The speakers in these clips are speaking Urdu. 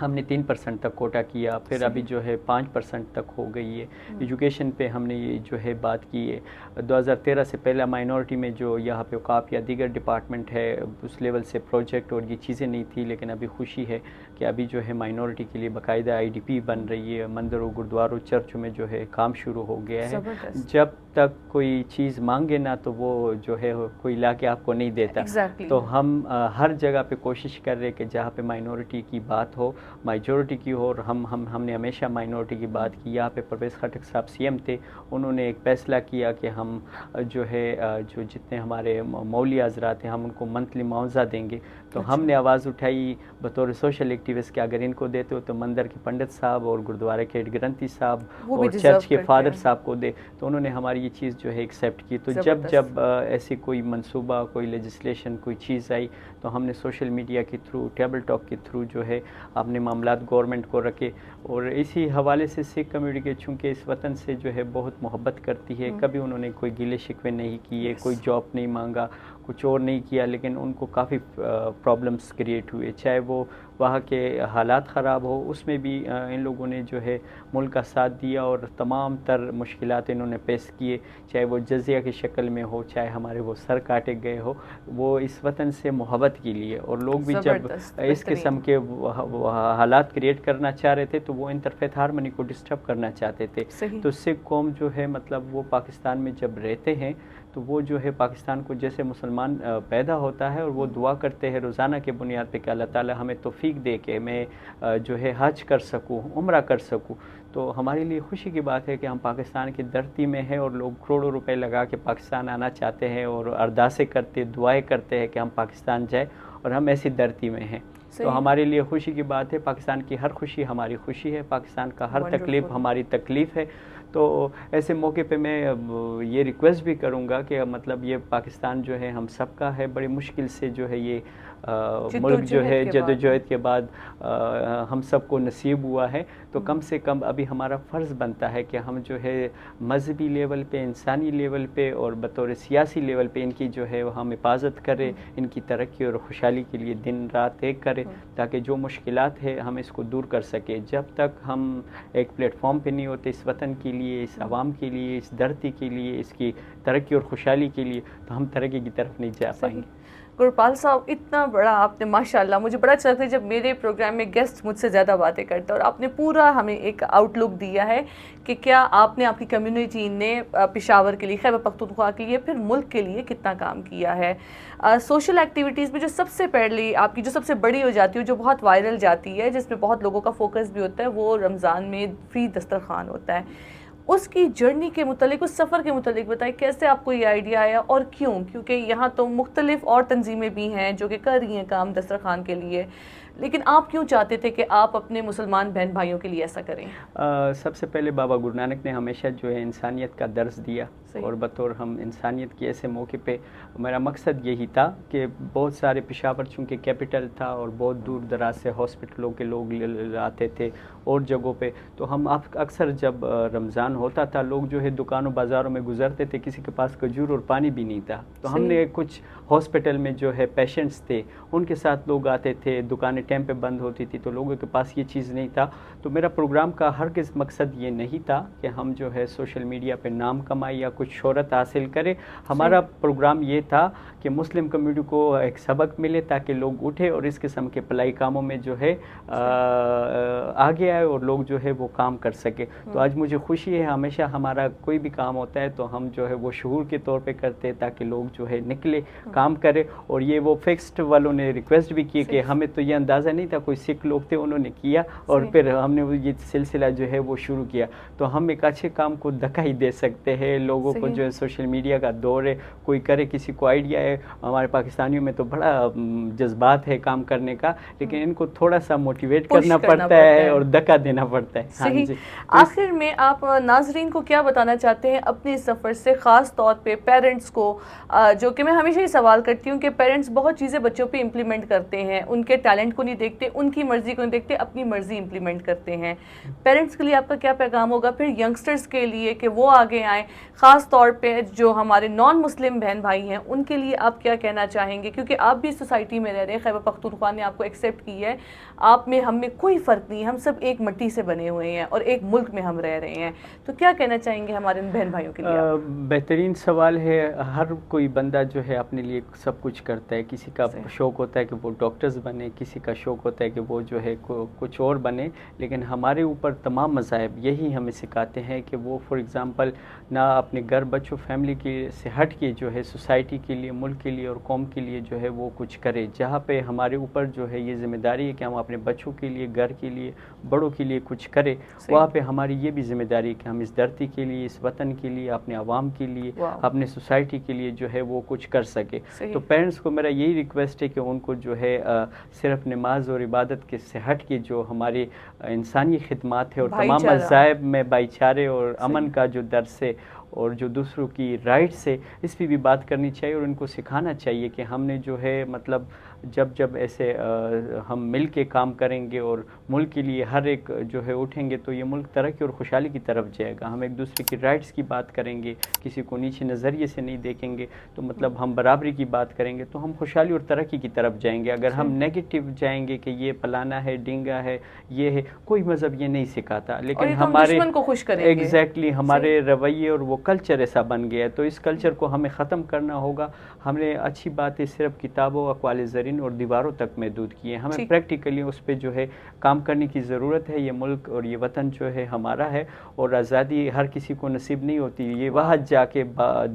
ہم نے 3% تک کوٹا کیا، پھر ابھی جو ہے 5% تک ہو گئی ہے۔ ایجوکیشن پہ ہم نے یہ جو ہے بات کی ہے۔ 2013 سے پہلا مائنورٹی میں جو یہاں پہ اوقاف یا دیگر ڈپارٹمنٹ ہے اس لیول سے پروجیکٹ اور یہ چیزیں نہیں تھی، لیکن ابھی خوشی ہے کہ ابھی جو ہے مائنورٹی کے لیے باقاعدہ IDP بن رہی ہے، مندروں گردواروں چرچوں میں جو ہے کام شروع ہو گیا ہے۔ جب تک کوئی چیز مانگے نا تو وہ جو ہے کوئی لا کے آپ کو نہیں دیتا۔ تو ہم ہر جگہ پہ کوشش کر رہے کہ جہاں پہ مائنورٹی کی بات ہو، میجورٹی کی ہو، اور ہم نے ہمیشہ مائنورٹی کی بات کی۔ یہاں پہ پرویز خٹک صاحب CM تھے، انہوں نے ایک فیصلہ کیا کہ ہم جو ہے جو جتنے ہمارے مولی حضرات ہیں ہم ان کو منتھلی معاوضہ دیں گے۔ تو ہم نے آواز اٹھائی بطور سوشل ایکٹیوسٹ کہ اگر ان کو دیتے ہو تو مندر کے پنڈت صاحب اور گردوارے کے گرنتھی صاحب اور چرچ کے فادر صاحب کو دے، تو انہوں نے ہماری یہ چیز جو ہے ایکسیپٹ کی۔ تو جب ایسی کوئی منصوبہ، کوئی لیجسلیشن، کوئی چیز آئی تو ہم نے سوشل میڈیا کے تھرو، ٹیبل ٹاک کے تھرو جو ہے اپنے معاملات گورنمنٹ کو رکھے۔ اور اسی حوالے سے سکھ کمیونٹی کے چونکہ اس وطن سے جو ہے بہت محبت کرتی ہے، کبھی انہوں نے کوئی گلے شکوے نہیں کیے، کوئی جاب نہیں مانگا، کچھ اور نہیں کیا، لیکن ان کو کافی پرابلمس کریٹ ہوئے، چاہے وہ وہاں کے حالات خراب ہو، اس میں بھی ان لوگوں نے جو ہے ملک کا ساتھ دیا اور تمام تر مشکلات انہوں نے پیش کیے، چاہے وہ جزیہ کی شکل میں ہو، چاہے ہمارے وہ سر کاٹے گئے ہو، وہ اس وطن سے محبت کے لیے۔ اور لوگ بھی جب اس قسم کے حالات کریٹ کرنا چاہ رہے تھے تو وہ انٹرفیتھ ہارمنی کو ڈسٹرب کرنا چاہتے تھے۔ تو سکھ قوم جو ہے مطلب وہ پاکستان میں جب رہتے ہیں تو وہ جو ہے پاکستان کو جیسے مسلمان پیدا ہوتا ہے اور وہ دعا کرتے ہیں روزانہ کے بنیاد پہ کہ اللہ تعالی ہمیں توفیق دے کہ میں جو ہے حج کر سکوں، عمرہ کر سکوں۔ تو ہمارے لیے خوشی کی بات ہے کہ ہم پاکستان کی دھرتی میں ہیں اور لوگ کروڑوں روپے لگا کے پاکستان آنا چاہتے ہیں اور ارداسیں کرتے، دعائیں کرتے ہیں کہ ہم پاکستان جائیں، اور ہم ایسی دھرتی میں ہیں۔ تو ہمارے لیے خوشی کی بات ہے، پاکستان کی ہر خوشی ہماری خوشی ہے، پاکستان کا ہر تکلیف ہماری تکلیف ہے۔ تو ایسے موقع پہ میں یہ ریکویسٹ بھی کروں گا کہ مطلب یہ پاکستان جو ہے ہم سب کا ہے، بڑی مشکل سے جو ہے یہ ملک جو ہے جدوجہد کے بعد ہم سب کو نصیب ہوا ہے۔ تو کم سے کم ابھی ہمارا فرض بنتا ہے کہ ہم جو ہے مذہبی لیول پہ، انسانی لیول پہ اور بطور سیاسی لیول پہ ان کی جو ہے ہم حفاظت کریں، ان کی ترقی اور خوشحالی کے لیے دن رات ایک کریں، تاکہ جو مشکلات ہے ہم اس کو دور کر سکیں۔ جب تک ہم ایک پلیٹ فارم پہ نہیں ہوتے اس وطن کے لیے، اس عوام کے لیے، اس دھرتی کے لیے، اس کی ترقی اور خوشحالی کے لیے، تو ہم ترقی کی طرف نہیں جا پائیں گے۔ گورپال صاحب، اتنا بڑا آپ نے ماشاءاللہ، مجھے بڑا اچھا لگتا ہے جب میرے پروگرام میں گیسٹ مجھ سے زیادہ باتیں کرتے ہیں، اور آپ نے پورا ہمیں ایک آؤٹ لک دیا ہے کہ کیا آپ نے، آپ کی کمیونٹی نے پشاور کے لیے، خیبر پختونخوا کے لیے، پھر ملک کے لیے کتنا کام کیا ہے۔ سوشل ایکٹیویٹیز میں جو سب سے پہلی آپ کی جو سب سے بڑی ہو جاتی ہے، جو بہت وائرل جاتی ہے، جس میں بہت لوگوں کا فوکس بھی ہوتا ہے، وہ رمضان میں فری دسترخوان ہوتا ہے۔ اس کی جرنی کے متعلق، اس سفر کے متعلق بتائیں، کیسے آپ کو یہ آئیڈیا آیا اور کیوں؟ کیونکہ یہاں تو مختلف اور تنظیمیں بھی ہیں جو کہ کر رہی ہیں کام دسترخوان کے لیے، لیکن آپ کیوں چاہتے تھے کہ آپ اپنے مسلمان بہن بھائیوں کے لیے ایسا کریں؟ سب سے پہلے بابا گرو نانک نے ہمیشہ جو ہے انسانیت کا درس دیا، اور بطور ہم انسانیت کے ایسے موقع پہ میرا مقصد یہی تھا کہ بہت سارے پشاور چونکہ کیپٹل تھا اور بہت دور دراز سے ہاسپٹلوں کے لوگ آتے تھے اور جگہوں پہ، تو ہم اکثر جب رمضان ہوتا تھا لوگ جو ہے دکانوں بازاروں میں گزرتے تھے، کسی کے پاس کھجور اور پانی بھی نہیں تھا، تو ہم نے کچھ ہاسپٹل میں جو ہے پیشنٹس تھے ان کے ساتھ لوگ آتے تھے، دکانیں ٹائم پہ بند ہوتی تھی تو لوگوں کے پاس یہ چیز نہیں تھا۔ تو میرا پروگرام کا ہرگز مقصد یہ نہیں تھا کہ ہم جو ہے سوشل میڈیا پہ نام کمائیں یا کچھ شہرت حاصل کریں۔ ہمارا پروگرام یہ تھا کہ مسلم کمیونٹی کو ایک سبق ملے تاکہ لوگ اٹھے اور اس قسم کے پلائی کاموں میں جو ہے آگے آئے اور لوگ جو ہے وہ کام کر سکے۔ تو آج مجھے خوشی ہے، ہمیشہ ہمارا کوئی بھی کام ہوتا ہے تو ہم جو ہے وہ شعور کے طور پہ کرتے ہیں تاکہ لوگ جو ہے نکلے کام کرے۔ اور یہ وہ فکسڈ والوں نے ریکویسٹ بھی کی کہ ہمیں تو یہ اندازہ نہیں تھا، کوئی سکھ لوگ تھے انہوں نے کیا اور پھر ہم نے یہ سلسلہ جو ہے وہ شروع کیا۔ تو ہم ایک اچھے کام کو دھکا ہی دے سکتے ہیں، لوگوں کو جو ہے سوشل میڈیا کا دور ہے، کوئی کرے، کسی کو آئیڈیا ہے، ہمارے پاکستانیوں میں تو بڑا جذبات ہے کام کرنے کا، لیکن ان کو تھوڑا سا موٹیویٹ کرنا پڑتا ہے اور دھکا دینا پڑتا ہے۔ صحیح۔ آخر میں آپ ناظرین کو کیا بتانا چاہتے ہیں اپنے سفر سے، خاص طور پہ پیرنٹس کو، جو کہ میں ہمیشہ یہ سوال کرتی ہوں کہ پیرنٹس بہت چیزیں بچوں پہ امپلیمنٹ کرتے ہیں، ان کے ٹیلنٹ کو کو نہیں دیکھتے, ان کی مرضی کو نہیں دیکھتے, اپنی مرضی امپلیمنٹ کرتے ہیں. پیرنٹس کے لیے آپ کا کیا پیغام ہوگا پھر ینگسٹرز کے لیے کہ وہ آگے آئیں, خاص طور پہ جو ہمارے نان مسلم بہن بھائی ہیں ان کے لیے آپ کیا کہنا چاہیں گے؟ کیونکہ آپ بھی سوسائٹی میں رہ رہے ہیں, خیبر پختونخوا نے آپ کو ایکسیپٹ کی ہے, آپ میں ہم میں کوئی فرق نہیں, ہم سب ایک مٹی سے بنے ہوئے ہیں اور ایک ملک میں ہم رہ رہے ہیں, تو کیا کہنا چاہیں گے ہمارے ان بہن بھائیوں کے لیے آپ؟ بہترین سوال ہے. ہر کوئی بندہ جو ہے اپنے لیے سب کچھ کرتا ہے. کسی کا شوق ہوتا ہے کہ وہ ڈاکٹرز بنے, کسی کا شوق ہوتا ہے کہ وہ جو ہے کچھ اور بنے, لیکن ہمارے اوپر تمام مذاہب یہی ہمیں سکھاتے ہیں کہ وہ فار ایگزامپل نہ اپنے گھر بچوں فیملی کے سے ہٹ کے جو ہے سوسائٹی کے لیے, ملک کے لیے اور قوم کے لیے جو ہے وہ کچھ کرے. جہاں پہ ہمارے اوپر جو ہے یہ ذمہ داری ہے کہ ہم اپنے بچوں کے لیے, گھر کے لیے, بڑوں کے لیے کچھ کرے, وہاں پہ ہماری یہ بھی ذمہ داری ہے کہ ہم اس دھرتی کے لیے, اس وطن کے لیے, اپنے عوام کے لیے, اپنے سوسائٹی کے لیے جو ہے وہ کچھ کر سکے. تو پیرنٹس کو میرا یہی ریکویسٹ ہے کہ ان کو جو ہے صرف نماز اور عبادت کے سے ہٹ کے جو ہماری انسانی خدمات ہے اور تمام مذاہب میں بھائی چارے اور امن کا جو درس ہے اور جو دوسروں کی رائٹس ہے, اس پہ بھی بات کرنی چاہیے اور ان کو سکھانا چاہیے کہ ہم نے جو ہے مطلب جب ایسے ہم مل کے کام کریں گے اور ملک کے لیے ہر ایک جو ہے اٹھیں گے تو یہ ملک ترقی اور خوشحالی کی طرف جائے گا. ہم ایک دوسرے کی رائٹس کی بات کریں گے, کسی کو نیچے نظریے سے نہیں دیکھیں گے, تو مطلب ہم برابری کی بات کریں گے تو ہم خوشحالی اور ترقی کی طرف جائیں گے. اگر ہم نیگیٹو جائیں گے کہ یہ پلانا ہے, ڈینگا ہے, یہ ہے, کوئی مذہب یہ نہیں سکھاتا, لیکن ہمارے ایگزیکٹلی ہمارے رویے اور وہ کلچر ایسا بن گیا ہے. تو اس کلچر کو ہمیں ختم کرنا ہوگا. ہم نے اچھی باتیں صرف کتابوں, اقوال زرین اور دیواروں تک محدود کی ہیں, ہمیں پریکٹیکلی اس پہ جو ہے کام کرنے کی ضرورت ہے. یہ ملک اور یہ وطن جو ہے ہمارا ہے اور آزادی ہر کسی کو نصیب نہیں ہوتی. یہ وہاں جا کے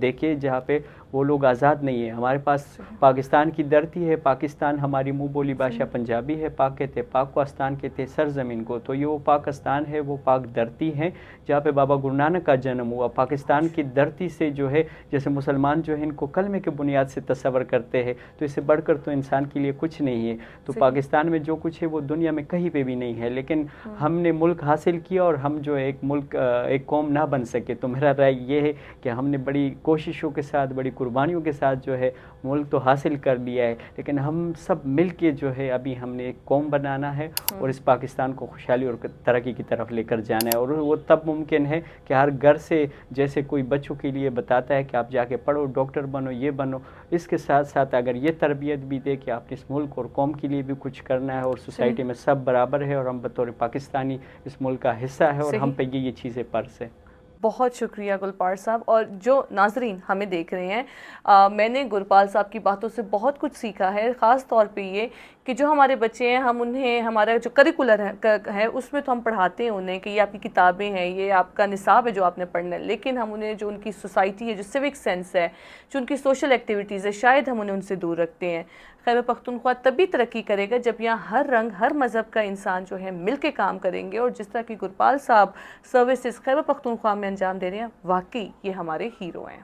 دیکھے جہاں پہ وہ لوگ آزاد نہیں ہیں. ہمارے پاس پاکستان کی دھرتی ہے, پاکستان ہماری منہ بولی بھاشا پنجابی ہے, پاک کہتے پاک کو آستان کہتے سرزمین کو, تو یہ وہ پاکستان ہے, وہ پاک دھرتی ہے جہاں پہ بابا گرو نانک کا جنم ہوا. پاکستان کی دھرتی سے جو ہے جیسے مسلمان جو ہے ان کو کلمے کے بنیاد سے تصور کرتے ہیں, تو اس سے بڑھ کر تو انسان کے لیے کچھ نہیں ہے. تو پاکستان میں جو کچھ ہے وہ دنیا میں کہیں پہ بھی نہیں ہے, لیکن ہم نے ملک حاصل کیا اور ہم جو ایک ملک, ایک قوم نہ بن سکے. تو میرا رائے یہ ہے کہ ہم نے بڑی کوششوں کے ساتھ, بڑی قربانیوں کے ساتھ جو ہے ملک تو حاصل کر لیا ہے, لیکن ہم سب مل کے جو ہے ابھی ہم نے ایک قوم بنانا ہے اور اس پاکستان کو خوشحالی اور ترقی کی طرف لے کر جانا ہے. اور وہ تب ممکن ہے کہ ہر گھر سے جیسے کوئی بچوں کے لیے بتاتا ہے کہ آپ جا کے پڑھو, ڈاکٹر بنو, یہ بنو, اس کے ساتھ ساتھ اگر یہ تربیت بھی دے کہ آپ نے اس ملک اور قوم کے لیے بھی کچھ کرنا ہے اور سوسائٹی میں سب برابر ہے اور ہم بطور پاکستانی اس ملک کا حصہ ہے اور ہم پہ یہ چیزیں فرض ہے. بہت شکریہ گلپال صاحب. اور جو ناظرین ہمیں دیکھ رہے ہیں, میں نے گلپال صاحب کی باتوں سے بہت کچھ سیکھا ہے, خاص طور پہ یہ کہ جو ہمارے بچے ہیں ہم انہیں, ہمارا جو کریکولر ہے اس میں تو ہم پڑھاتے ہیں انہیں کہ یہ آپ کی کتابیں ہیں, یہ آپ کا نصاب ہے جو آپ نے پڑھنا ہے, لیکن ہم انہیں جو ان کی سوسائٹی ہے, جو سیوک سینس ہے, جو ان کی سوشل ایکٹیویٹیز ہے, شاید ہم انہیں ان سے دور رکھتے ہیں. خیبر پختونخوا تبھی ترقی کرے گا جب یہاں ہر رنگ, ہر مذہب کا انسان جو ہے مل کے کام کریں گے. اور جس طرح کہ گلپال صاحب سروسز خیبر پختونخوا میں انجام دے رہے ہیں, واقعی یہ ہمارے ہیرو ہیں.